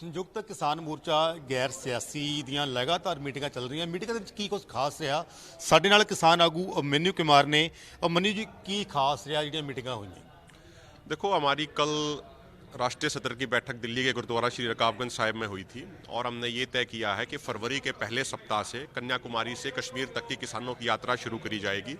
ਸੰਯੁਕਤ ਕਿਸਾਨ ਮੋਰਚਾ ਗੈਰ ਸਿਆਸੀ ਦੀਆਂ ਲਗਾਤਾਰ ਮੀਟਿੰਗਾਂ ਚੱਲ ਰਹੀਆਂ। ਮੀਟਿੰਗਾਂ ਦੇ ਵਿੱਚ ਕੀ ਕੁਝ ਖਾਸ ਰਿਹਾ? ਸਾਡੇ ਨਾਲ ਕਿਸਾਨ ਆਗੂ ਅਮਨਿਊ ਕੁਮਾਰ ਨੇ। ਅਮਨਿਊ ਜੀ, ਕੀ ਖਾਸ ਰਿਹਾ ਜਿਹੜੀਆਂ ਮੀਟਿੰਗਾਂ ਹੋਈਆਂ? देखो, हमारी कल राष्ट्रीय सत्र की बैठक दिल्ली के गुरुद्वारा श्री रकाबगंज साहिब में हुई थी और हमने ये तय किया है कि फरवरी के पहले सप्ताह से कन्याकुमारी से कश्मीर तक की किसानों की यात्रा शुरू करी जाएगी।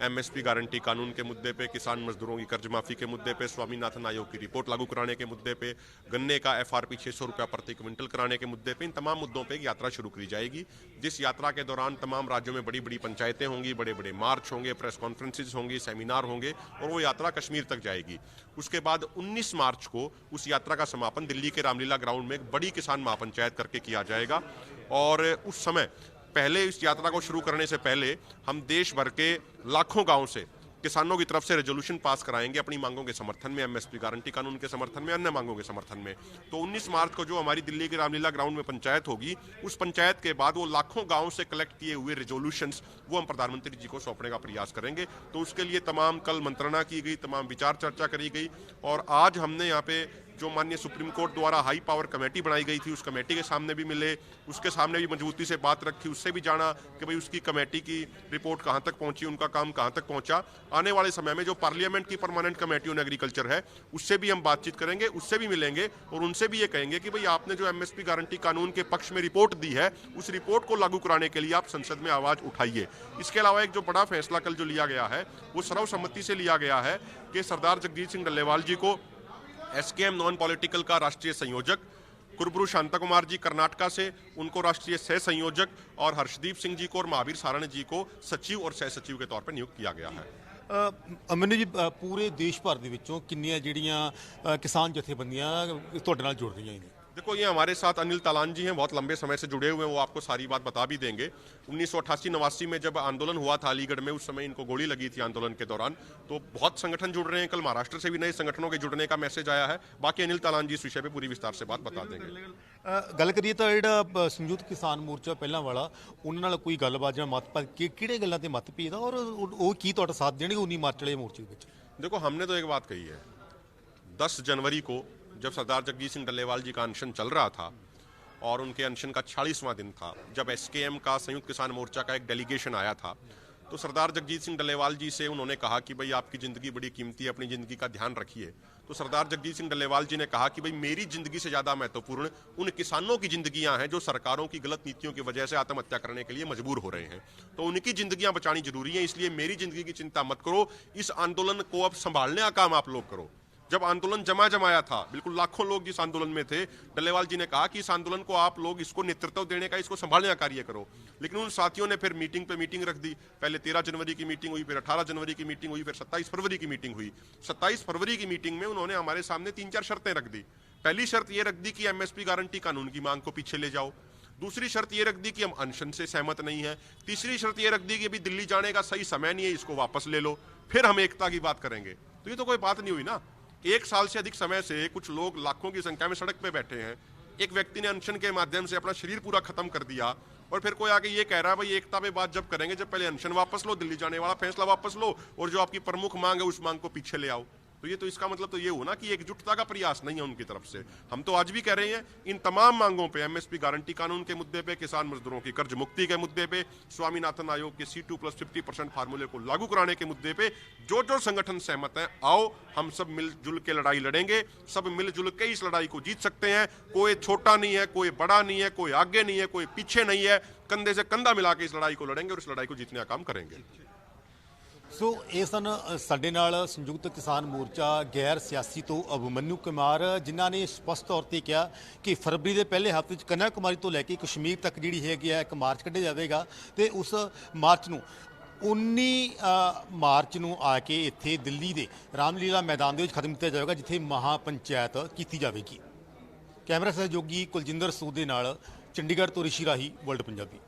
एमएसपी गारंटी कानून के मुद्दे पे, किसान मजदूरों की कर्ज माफी के मुद्दे पे, स्वामीनाथन आयोग की रिपोर्ट लागू कराने के मुद्दे पे, गन्ने का एफआरपी 600 रुपया प्रति क्विंटल कराने के मुद्दे पे, इन तमाम मुद्दों पे यात्रा शुरू करी जाएगी। जिस यात्रा के दौरान तमाम राज्यों में बड़ी बड़ी पंचायतें होंगी, बड़े बड़े मार्च होंगे, प्रेस कॉन्फ्रेंसेज होंगी, सेमिनार होंगे और वो यात्रा कश्मीर तक जाएगी। उसके बाद 19 मार्च को उस यात्रा का समापन दिल्ली के रामलीला ग्राउंड में एक बड़ी किसान महापंचायत करके किया जाएगा। और उस समय पहले इस यात्रा को शुरू करने से पहले हम देश भर के लाखों गांव से किसानों की तरफ से रेजोल्यूशन पास कराएंगे अपनी मांगों के समर्थन में, एमएसपी गारंटी कानून के समर्थन में, अन्य मांगों के समर्थन में। तो 19 मार्च को जो हमारी दिल्ली के रामलीला ग्राउंड में पंचायत होगी, उस पंचायत के बाद वो लाखों गांव से कलेक्ट किए हुए रेजोल्यूशंस वो हम प्रधानमंत्री जी को सौंपने का प्रयास करेंगे। तो उसके लिए तमाम कल मंत्रणा की गई, तमाम विचार चर्चा करी गई और आज हमने यहाँ पे जो माननीय सुप्रीम कोर्ट द्वारा हाई पावर कमेटी बनाई गई थी, उस कमेटी के सामने भी मिले, उसके सामने भी मजबूती से बात रखी, उससे भी जाना कि भाई उसकी कमेटी की रिपोर्ट कहाँ तक पहुंची, उनका काम कहाँ तक पहुंचा। आने वाले समय में जो पार्लियामेंट की परमानेंट कमेटी ऑन एग्रीकल्चर है, उससे भी हम बातचीत करेंगे, उससे भी मिलेंगे और उनसे भी ये कहेंगे कि भाई आपने जो एमएसपी गारंटी कानून के पक्ष में रिपोर्ट दी है, उस रिपोर्ट को लागू कराने के लिए आप संसद में आवाज उठाइए। इसके अलावा एक जो बड़ा फैसला कल जो लिया गया है, वो सर्वसम्मति से लिया गया है कि सरदार जगजीत सिंह डल्लेवाल जी को एसकेएम नॉन पॉलिटिकल का राष्ट्रीय संयोजक, कुरबुरु शांता कुमार जी कर्नाटका से उनको राष्ट्रीय सह संयोजक और हर्षदीप सिंह जी को और महावीर सारण जी को सचिव और सह सचिव के तौर पर नियुक्त किया गया है। ਅਮਨਿਊ ਜੀ, ਪੂਰੇ ਦੇਸ਼ ਭਰ ਦੇ ਵਿੱਚੋਂ ਕਿੰਨੀਆਂ ਜਿਹੜੀਆਂ ਕਿਸਾਨ ਜਥੇਬੰਦੀਆਂ ਤੁਹਾਡੇ ਨਾਲ ਜੁੜ ਰਹੀਆਂ ਨੇ? देखो, ये हमारे साथ अनिल तालान जी हैं, बहुत लंबे समय से जुड़े हुए हैं, वो आपको सारी बात बता भी देंगे। 1988-89 में जब आंदोलन हुआ था अलीगढ़ में, उस समय इनको गोली लगी थी आंदोलन के दौरान। तो बहुत संगठन जुड़ रहे हैं, कल महाराष्ट्र से भी नए संगठनों के जुड़ने का मैसेज आया है। बाकी अनिल तालान जी इस विषय पे पूरी विस्तार से बात बता देंगे। ਗੱਲ ਕਰੀਏ ਤਾਂ ਜਿਹੜਾ ਸੰਯੁਕਤ ਕਿਸਾਨ ਮੋਰਚਾ ਪਹਿਲਾਂ ਵਾਲਾ, ਉਹਨਾਂ ਨਾਲ ਕੋਈ ਗੱਲਬਾਤ ਜਾਂ ਮਤਭੇਦ ਕਿਹੜੇ ਗੱਲਾਂ ਤੇ ਮਤਭੇਦ ਆ ਔਰ ਉਹ ਕੀ ਤੁਹਾਡਾ ਸਾਥ ਦੇਣਗੇ 19 ਮਾਰਚ ਵਾਲੇ ਮੋਰਚੇ ਦੇ ਵਿੱਚ? देखो, हमने तो एक बात कही है, 10 जनवरी को जब सरदार जगजीत सिंह डल्लेवाल जी का अनशन चल रहा था और उनके अनशन का 46वां दिन था, जब एसकेएम का संयुक्त किसान मोर्चा का एक डेलीगेशन आया था, तो सरदार जगजीत सिंह डल्लेवाल जी से उन्होंने कहा कि भाई आपकी ज़िंदगी बड़ी कीमती है, अपनी ज़िंदगी का ध्यान रखिए। तो सरदार जगजीत सिंह डल्लेवाल जी ने कहा कि भाई मेरी ज़िंदगी से ज़्यादा महत्वपूर्ण उन किसानों की ज़िंदगियां हैं जो सरकारों की गलत नीतियों की वजह से आत्महत्या करने के लिए मजबूर हो रहे हैं। तो उनकी ज़िंदगियां बचानी जरूरी है, इसलिए मेरी ज़िंदगी की चिंता मत करो, इस आंदोलन को अब संभालने का काम आप लोग करो। जब आंदोलन जमाया था, बिल्कुल लाखों लोग जिस आंदोलन में थे, डल्लेवाल जी ने कहा कि इस आंदोलन को आप लोग इसको नेतृत्व देने का, इसको संभालने का कार्य करो। लेकिन उन साथियों ने फिर मीटिंग पे मीटिंग रख दी। पहले 13 जनवरी की मीटिंग हुई, फिर 18 जनवरी की मीटिंग हुई, फिर 27 फरवरी की मीटिंग हुई। 27 फरवरी की मीटिंग में उन्होंने हमारे सामने 3-4 शर्तें रख दी। पहली शर्त यह रख दी कि एमएसपी गारंटी कानून की मांग को पीछे ले जाओ। दूसरी शर्त यह रख दी कि हम अनशन से सहमत नहीं है। तीसरी शर्त यह रख दी कि अभी दिल्ली जाने का सही समय नहीं है, इसको वापस ले लो, फिर हम एकता की बात करेंगे। तो ये तो कोई बात नहीं हुई ना। 1 साल से अधिक समय से कुछ लोग लाखों की संख्या में सड़क पे बैठे हैं। एक व्यक्ति ने अनशन के माध्यम से अपना शरीर पूरा खत्म कर दिया और फिर कोई आके ये कह रहा है भाई एकता पे बात जब करेंगे, जब पहले अनशन वापस लो, दिल्ली जाने वाला फैसला वापस लो और जो आपकी प्रमुख मांग है उस मांग को पीछे ले आओ। तो ये तो इसका मतलब तो ये हुआ ना कि एकजुटता का प्रयास नहीं है उनकी तरफ से। हम तो आज भी कह रहे हैं इन तमाम मांगों पे, एमएसपी गारंटी कानून के मुद्दे पे, किसान मजदूरों की कर्ज मुक्ति के मुद्दे पे, स्वामीनाथन आयोग के C2+50% फार्मूले को लागू कराने के मुद्दे पे जो जो संगठन सहमत हैं, आओ हम सब मिलजुल के लड़ाई लड़ेंगे। सब मिलजुल के इस लड़ाई को जीत सकते हैं। कोई छोटा नहीं है, कोई बड़ा नहीं है, कोई आगे नहीं है, कोई पीछे नहीं है। कंधे से कंधा मिला के इस लड़ाई को लड़ेंगे और इस लड़ाई को जीतने का काम करेंगे। ਸੋ ਇਹ ਸਨ ਸਾਡੇ ਨਾਲ ਸੰਯੁਕਤ ਕਿਸਾਨ ਮੋਰਚਾ ਗੈਰ ਸਿਆਸੀ ਤੋਂ ਅਭਿਮਨਿਊ ਕੁਮਾਰ, ਜਿਨ੍ਹਾਂ ਨੇ ਸਪਸ਼ਟ ਤੌਰ ਤੇ ਕਿਹਾ ਕਿ ਫਰਵਰੀ ਦੇ ਪਹਿਲੇ ਹਫ਼ਤੇ 'ਚ ਕੰਨਿਆਕੁਮਾਰੀ ਤੋਂ ਲੈ ਕੇ ਕਸ਼ਮੀਰ ਤੱਕ ਜਿਹੜੀ ਹੈਗੀ ਹੈ ਇੱਕ ਮਾਰਚ ਕੱਢਿਆ ਜਾਵੇਗਾ ਤੇ ਉਸ ਮਾਰਚ ਨੂੰ 19 ਮਾਰਚ ਨੂੰ ਆ ਕੇ ਇੱਥੇ ਦਿੱਲੀ ਦੇ ਰਾਮਲੀਲਾ ਮੈਦਾਨ ਦੇ ਵਿੱਚ ਖਤਮ ਕੀਤਾ ਜਾਵੇਗਾ, ਜਿੱਥੇ ਮਹਾਪੰਚਾਇਤ ਕੀਤੀ ਜਾਵੇਗੀ। ਕੈਮਰਾ ਸਹਿਯੋਗੀ ਕੁਲਜਿੰਦਰ ਸੂਦ ਦੇ ਨਾਲ ਚੰਡੀਗੜ੍ਹ ਤੋਂ ਰਿਸ਼ੀ ਰਾਹੀ, ਵਰਲਡ ਪੰਜਾਬੀ।